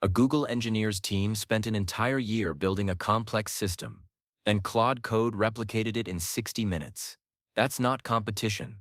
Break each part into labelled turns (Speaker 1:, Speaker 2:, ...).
Speaker 1: A Google engineers team spent an entire year building a complex system, then Claude Code replicated it in 60 minutes. That's not competition.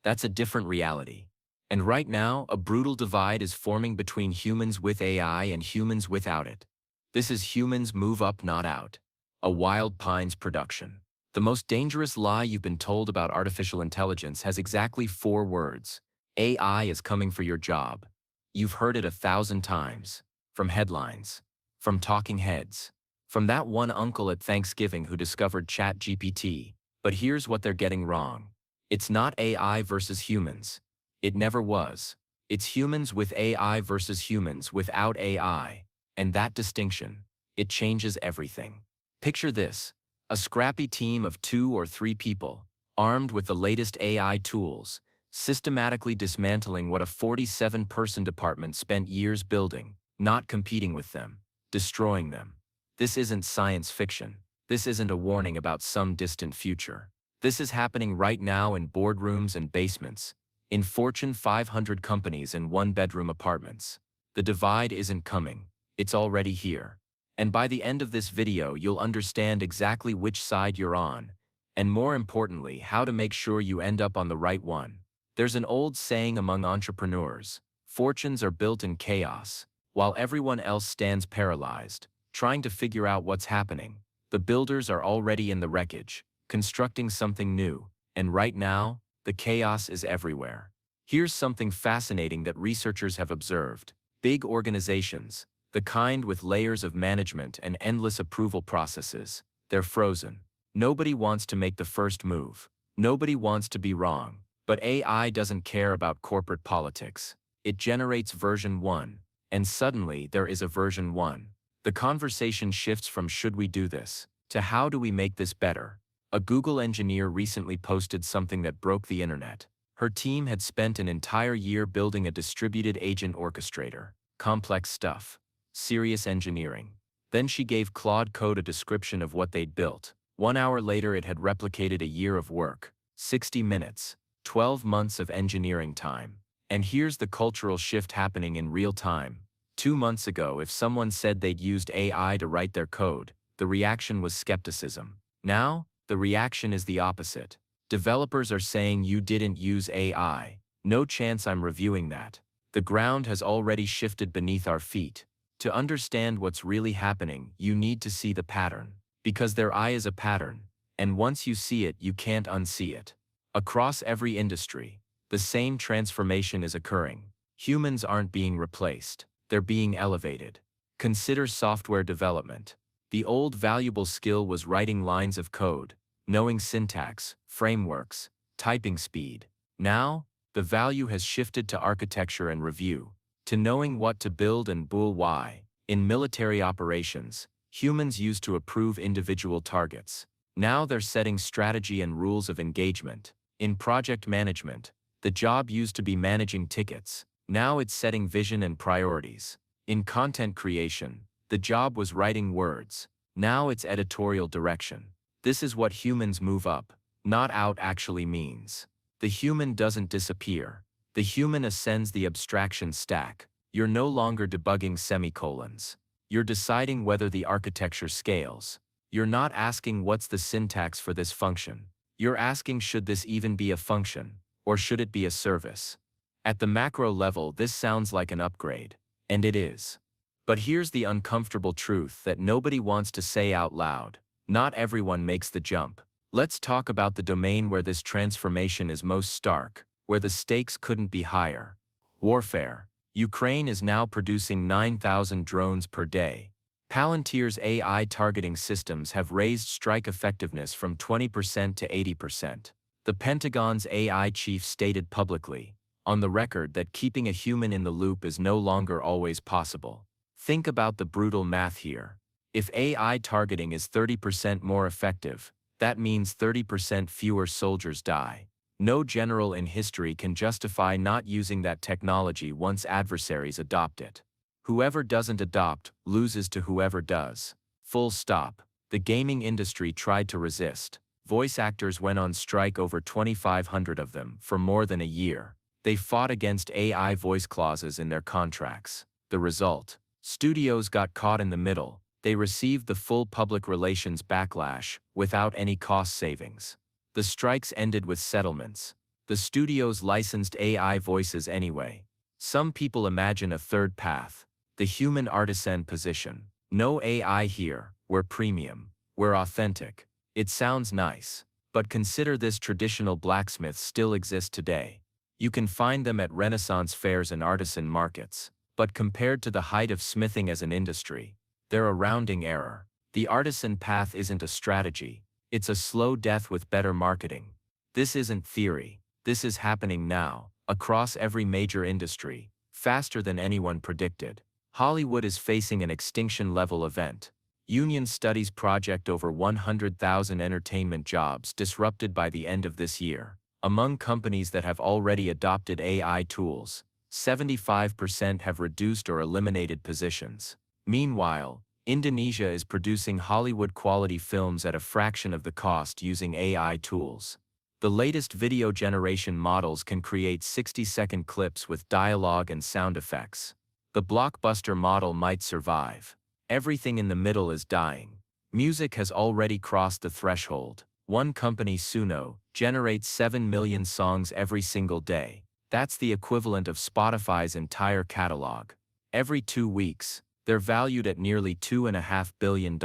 Speaker 1: That's a different reality. And right now, a brutal divide is forming between humans with AI and humans without it. This is humans move up, not out. A Wild Pines production. The most dangerous lie you've been told about artificial intelligence has exactly 4 words. AI is coming for your job. You've heard it 1,000 times. From headlines. From talking heads. From that one uncle at Thanksgiving who discovered ChatGPT. But here's what they're getting wrong. It's not AI versus humans. It never was. It's humans with AI versus humans without AI. And that distinction, it changes everything. Picture this. A scrappy team of 2 or 3 people, armed with the latest AI tools, systematically dismantling what a 47-person department spent years building, not competing with them, destroying them. This isn't science fiction. This isn't a warning about some distant future. This is happening right now in boardrooms and basements, in Fortune 500 companies and one-bedroom apartments. The divide isn't coming. It's already here. And by the end of this video, you'll understand exactly which side you're on, and more importantly, how to make sure you end up on the right one. There's an old saying among entrepreneurs: fortunes are built in chaos. While everyone else stands paralyzed, trying to figure out what's happening, the builders are already in the wreckage, constructing something new, and right now, the chaos is everywhere. Here's something fascinating that researchers have observed. Big organizations, the kind with layers of management and endless approval processes, they're frozen. Nobody wants to make the first move. Nobody wants to be wrong. But AI doesn't care about corporate politics. It generates version 1, and suddenly there is a version 1. The conversation shifts from "should we do this?" to "how do we make this better?" A Google engineer recently posted something that broke the internet. Her team had spent an entire year building a distributed agent orchestrator. Complex stuff. Serious engineering. Then she gave Claude Code a description of what they'd built. 1 hour later it had replicated a year of work. 60 minutes. 12 months of engineering time. And here's the cultural shift happening in real time. 2 months ago, if someone said they'd used AI to write their code, the reaction was skepticism. Now, the reaction is the opposite. Developers are saying, "You didn't use AI. No chance I'm reviewing that." The ground has already shifted beneath our feet. To understand what's really happening, you need to see the pattern. Because their eye is a pattern, and once you see it, you can't unsee it. Across every industry, the same transformation is occurring. Humans aren't being replaced. They're being elevated. Consider software development. The old valuable skill was writing lines of code, knowing syntax, frameworks, typing speed. Now, the value has shifted to architecture and review, to knowing what to build and bool why. In military operations, humans used to approve individual targets. Now they're setting strategy and rules of engagement. In project management, the job used to be managing tickets. Now it's setting vision and priorities. In content creation, the job was writing words. Now it's editorial direction. This is what humans move up, not out actually means. The human doesn't disappear. The human ascends the abstraction stack. You're no longer debugging semicolons. You're deciding whether the architecture scales. You're not asking what's the syntax for this function. You're asking, should this even be a function, or should it be a service? At the macro level, this sounds like an upgrade, and it is. But here's the uncomfortable truth that nobody wants to say out loud. Not everyone makes the jump. Let's talk about the domain where this transformation is most stark, where the stakes couldn't be higher. Warfare. Ukraine is now producing 9,000 drones per day. Palantir's AI targeting systems have raised strike effectiveness from 20% to 80%. The Pentagon's AI chief stated publicly, on the record, that keeping a human in the loop is no longer always possible. Think about the brutal math here. If AI targeting is 30% more effective, that means 30% fewer soldiers die. No general in history can justify not using that technology once adversaries adopt it. Whoever doesn't adopt loses to whoever does. Full stop. The gaming industry tried to resist. Voice actors went on strike, over 2,500 of them, for more than a year. They fought against AI voice clauses in their contracts. The result? Studios got caught in the middle. They received the full public relations backlash without any cost savings. The strikes ended with settlements. The studios licensed AI voices anyway. Some people imagine a third path, the human artisan position. No AI here, we're premium, we're authentic. It sounds nice. But consider this: traditional blacksmiths still exist today. You can find them at Renaissance fairs and artisan markets. But compared to the height of smithing as an industry, they're a rounding error. The artisan path isn't a strategy. It's a slow death with better marketing. This isn't theory. This is happening now, across every major industry, faster than anyone predicted. Hollywood is facing an extinction-level event. Union studies project over 100,000 entertainment jobs disrupted by the end of this year. Among companies that have already adopted AI tools, 75% have reduced or eliminated positions. Meanwhile, Indonesia is producing Hollywood-quality films at a fraction of the cost using AI tools. The latest video generation models can create 60-second clips with dialogue and sound effects. The blockbuster model might survive. Everything in the middle is dying. Music has already crossed the threshold. One company, Suno, generates 7 million songs every single day. That's the equivalent of Spotify's entire catalog. Every 2 weeks, they're valued at nearly $2.5 billion.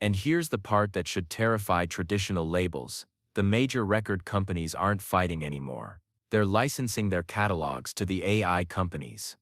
Speaker 1: And here's the part that should terrify traditional labels. The major record companies aren't fighting anymore. They're licensing their catalogs to the AI companies.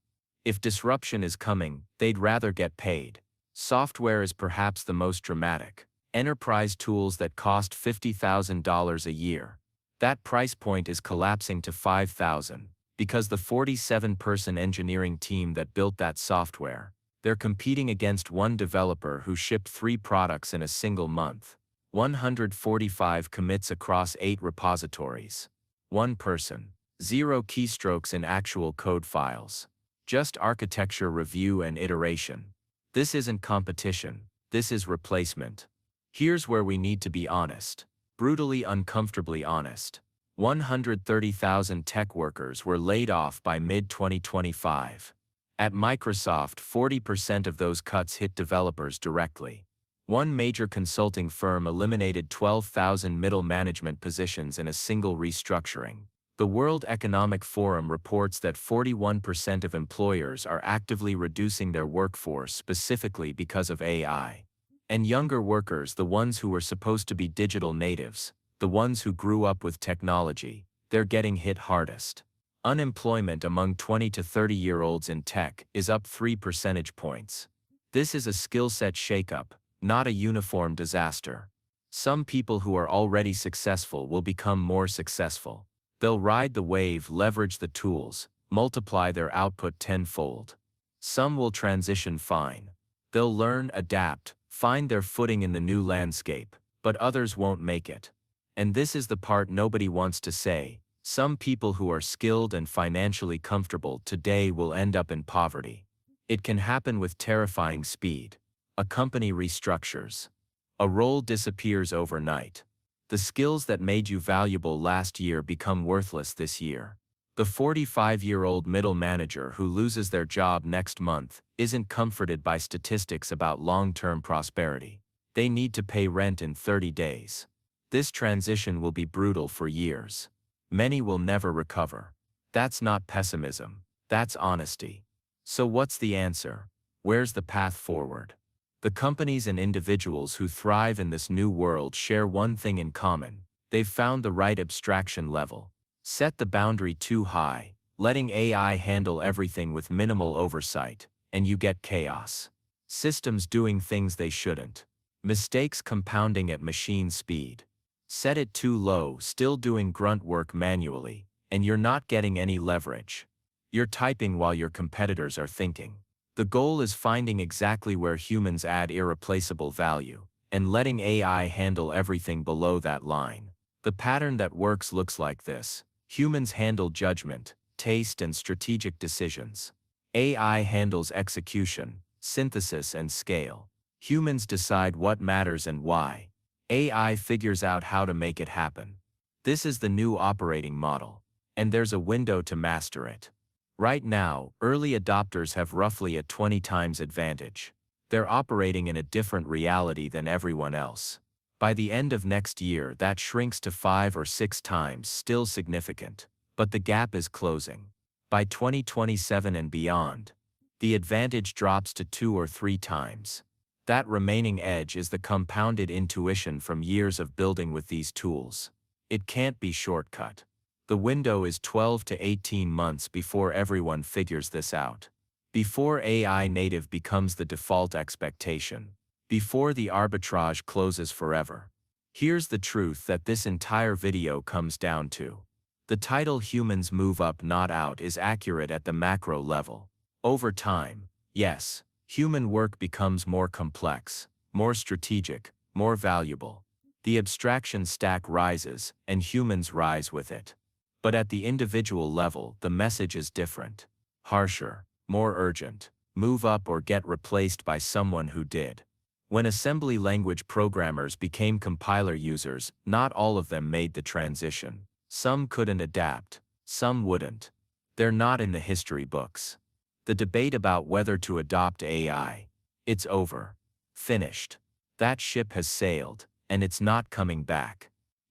Speaker 1: If disruption is coming, they'd rather get paid. Software is perhaps the most dramatic. Enterprise tools that cost $50,000 a year. That price point is collapsing to $5,000 because the 47-person engineering team that built that software, they're competing against one developer who shipped 3 products in a single month. 145 commits across 8 repositories. 1 person. 0 keystrokes in actual code files. Just architecture review and iteration. This isn't competition, this is replacement. Here's where we need to be honest. Brutally uncomfortably honest. 130,000 tech workers were laid off by mid-2025. At Microsoft, 40% of those cuts hit developers directly. One major consulting firm eliminated 12,000 middle management positions in a single restructuring. The World Economic Forum reports that 41% of employers are actively reducing their workforce specifically because of AI. And younger workers, the ones who were supposed to be digital natives, the ones who grew up with technology, they're getting hit hardest. Unemployment among 20 to 30-year-olds in tech is up 3 percentage points. This is a skill set shakeup, not a uniform disaster. Some people who are already successful will become more successful. They'll ride the wave, leverage the tools, multiply their output tenfold. Some will transition fine. They'll learn, adapt, find their footing in the new landscape, but others won't make it. And this is the part nobody wants to say. Some people who are skilled and financially comfortable today will end up in poverty. It can happen with terrifying speed. A company restructures. A role disappears overnight. The skills that made you valuable last year become worthless this year. The 45-year-old middle manager who loses their job next month isn't comforted by statistics about long-term prosperity. They need to pay rent in 30 days. This transition will be brutal for years. Many will never recover. That's not pessimism. That's honesty. So what's the answer? Where's the path forward? The companies and individuals who thrive in this new world share one thing in common. They've found the right abstraction level. Set the boundary too high, letting AI handle everything with minimal oversight, and you get chaos. Systems doing things they shouldn't. Mistakes compounding at machine speed. Set it too low, still doing grunt work manually, and you're not getting any leverage. You're typing while your competitors are thinking. The goal is finding exactly where humans add irreplaceable value, and letting AI handle everything below that line. The pattern that works looks like this. Humans handle judgment, taste, and strategic decisions. AI handles execution, synthesis, and scale. Humans decide what matters and why. AI figures out how to make it happen. This is the new operating model, and there's a window to master it. Right now, early adopters have roughly a 20 times advantage. They're operating in a different reality than everyone else. By the end of next year, that shrinks to 5 or 6 times, still significant. But the gap is closing. By 2027 and beyond, the advantage drops to 2 or 3 times. That remaining edge is the compounded intuition from years of building with these tools. It can't be shortcut. The window is 12 to 18 months before everyone figures this out. Before AI native becomes the default expectation. Before the arbitrage closes forever. Here's the truth that this entire video comes down to. The title "Humans Move Up Not Out" is accurate at the macro level. Over time, yes, human work becomes more complex, more strategic, more valuable. The abstraction stack rises, and humans rise with it. But at the individual level, the message is different. Harsher, more urgent. Move up or get replaced by someone who did. When assembly language programmers became compiler users, not all of them made the transition. Some couldn't adapt, some wouldn't. They're not in the history books. The debate about whether to adopt AI, it's over. Finished. That ship has sailed, and it's not coming back.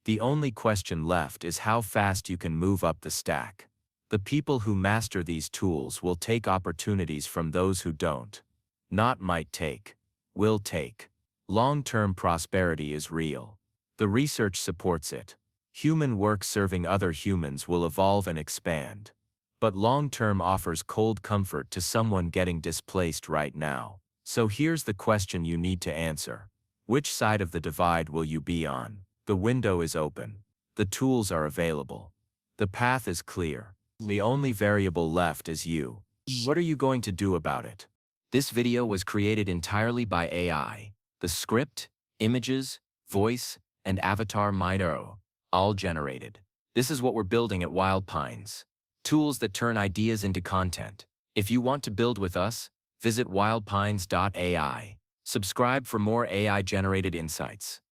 Speaker 1: The only question left is how fast you can move up the stack. The people who master these tools will take opportunities from those who don't. Not might take, will take. Long-term prosperity is real. The research supports it. Human work serving other humans will evolve and expand. But long-term offers cold comfort to someone getting displaced right now. So here's the question you need to answer. Which side of the divide will you be on? The window is open. The tools are available. The path is clear. The only variable left is you. What are you going to do about it? This video was created entirely by AI. The script, images, voice, and avatar Mito, all generated. This is what we're building at Wild Pines. Tools that turn ideas into content. If you want to build with us, visit wildpines.ai. Subscribe for more AI-generated insights.